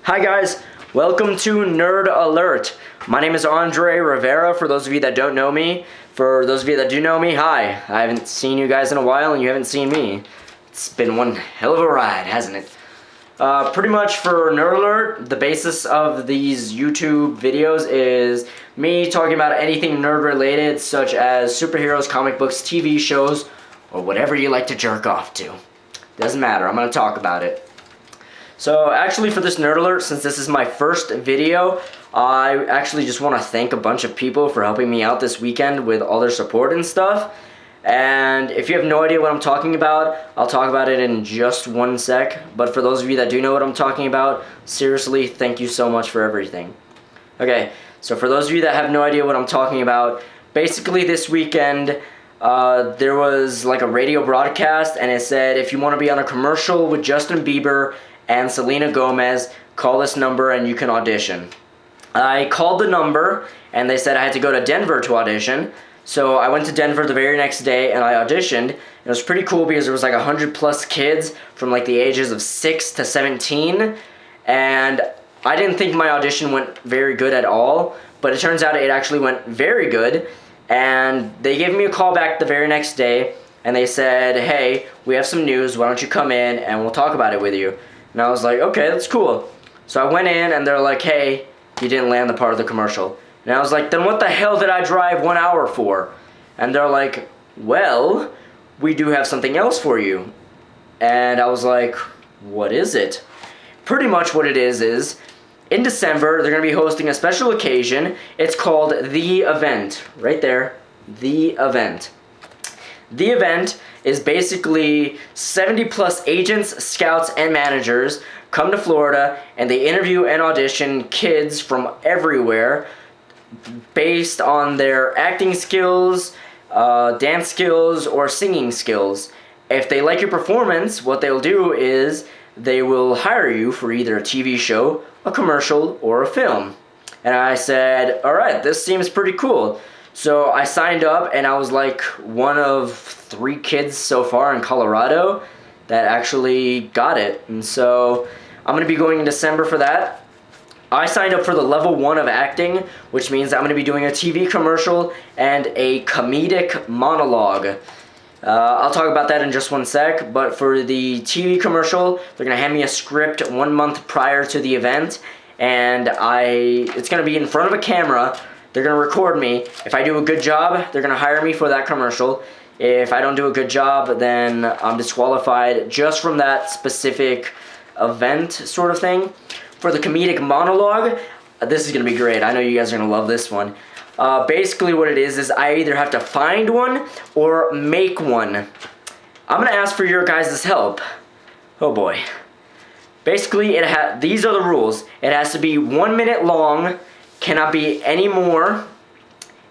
Hi guys, welcome to Nerd Alert. My name is Andre Rivera, for those of you that don't know me. For those of you that do know me, hi. I haven't seen you guys in a while and you haven't seen me. It's been one hell of a ride, hasn't it? Pretty much for Nerd Alert, the basis of these YouTube videos is me talking about anything nerd related, such as superheroes, comic books, TV shows, or whatever you like to jerk off to. Doesn't matter, I'm gonna talk about it. So actually for this Nerd Alert, since this is my first video, I actually just want to thank a bunch of people for helping me out this weekend with all their support and stuff. And if you have no idea what I'm talking about, I'll talk about it in just one sec. But for those of you that do know what I'm talking about, seriously, thank you so much for everything. Okay, so for those of you that have no idea what I'm talking about, basically this weekend, there was like a radio broadcast and it said, if you want to be on a commercial with Justin Bieber and Selena Gomez, call this number and you can audition. I called the number and they said I had to go to Denver to audition. So I went to Denver the very next day and I auditioned. It was pretty cool because there was like 100 plus kids from like the ages of 6 to 17. And I didn't think my audition went very good at all, but it turns out it actually went very good. And they gave me a call back the very next day and they said, hey, we have some news, why don't you come in and we'll talk about it with you. And I was like, okay, that's cool. So I went in and they're like, hey, you didn't land the part of the commercial. And I was like, then what the hell did I drive 1 hour for? And they're like, well, we do have something else for you. And I was like, what is it? Pretty much what it is in December, they're going to be hosting a special occasion. It's called The Event. Right there, The Event. The event is basically 70 plus agents, scouts, and managers come to Florida and they interview and audition kids from everywhere based on their acting skills, dance skills, or singing skills. If they like your performance, what they'll do is they will hire you for either a TV show, a commercial, or a film. And I said, alright, this seems pretty cool. So I signed up and I was like one of 3 kids so far in Colorado that actually got it. And so I'm going to be going in December for that. I signed up for the level 1 of acting, which means I'm going to be doing a TV commercial and a comedic monologue. I'll talk about that in just one sec, but for the TV commercial, they're going to hand me a script 1 month prior to the event, and it's going to be in front of a camera. They're going to record me. If I do a good job, they're going to hire me for that commercial. If I don't do a good job, then I'm disqualified just from that specific event sort of thing. For the comedic monologue, this is going to be great. I know you guys are going to love this one. Basically what it is I either have to find one or make one. I'm going to ask for your guys' help. Oh boy. Basically, these are the rules. It has to be 1 minute long. Cannot be any more.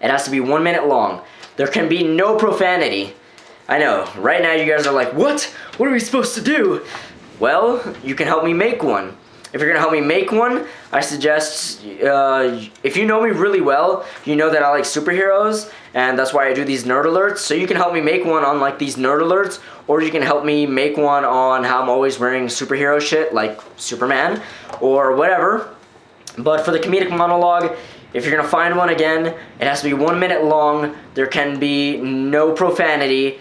It has to be 1 minute long. There can be no profanity. I know, right now you guys are like, what? What are we supposed to do? Well, you can help me make one. If you're gonna help me make one, I suggest, if you know me really well, you know that I like superheroes, and that's why I do these nerd alerts. So you can help me make one on like these nerd alerts, or you can help me make one on how I'm always wearing superhero shit, like Superman, or whatever. But for the comedic monologue, if you're gonna find one again, it has to be 1 minute long, there can be no profanity,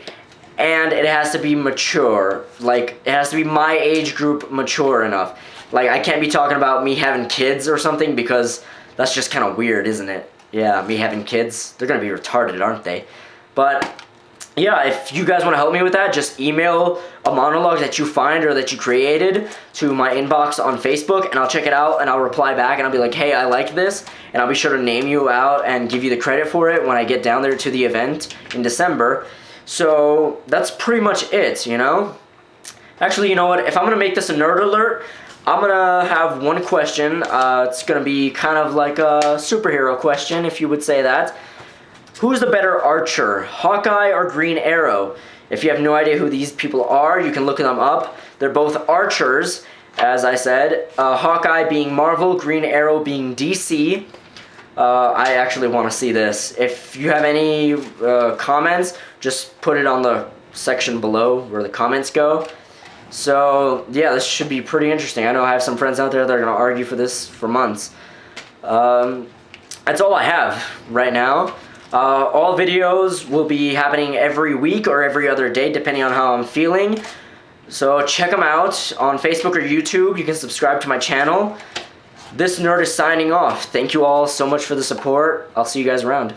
and it has to be mature. Like, it has to be my age group mature enough. Like, I can't be talking about me having kids or something because that's just kind of weird, isn't it? Yeah, me having kids. They're gonna be retarded, aren't they? But yeah, if you guys want to help me with that, just email a monologue that you find or that you created to my inbox on Facebook, and I'll check it out and I'll reply back and I'll be like, hey, I like this, and I'll be sure to name you out and give you the credit for it when I get down there to the event in December. So that's pretty much it, you know? Actually, you know what? If I'm gonna make this a nerd alert, I'm gonna have one question. It's gonna be kind of like a superhero question, if you would say that. Who's the better archer, Hawkeye or Green Arrow? If you have no idea who these people are, you can look them up. They're both archers, as I said. Hawkeye being Marvel, Green Arrow being DC. I actually want to see this. If you have any comments, just put it on the section below where the comments go. So yeah, this should be pretty interesting. I know I have some friends out there that are gonna argue for this for months. That's all I have right now. All videos will be happening every week or every other day, depending on how I'm feeling. So check them out on Facebook or YouTube. You can subscribe to my channel. This nerd is signing off. Thank you all so much for the support. I'll see you guys around.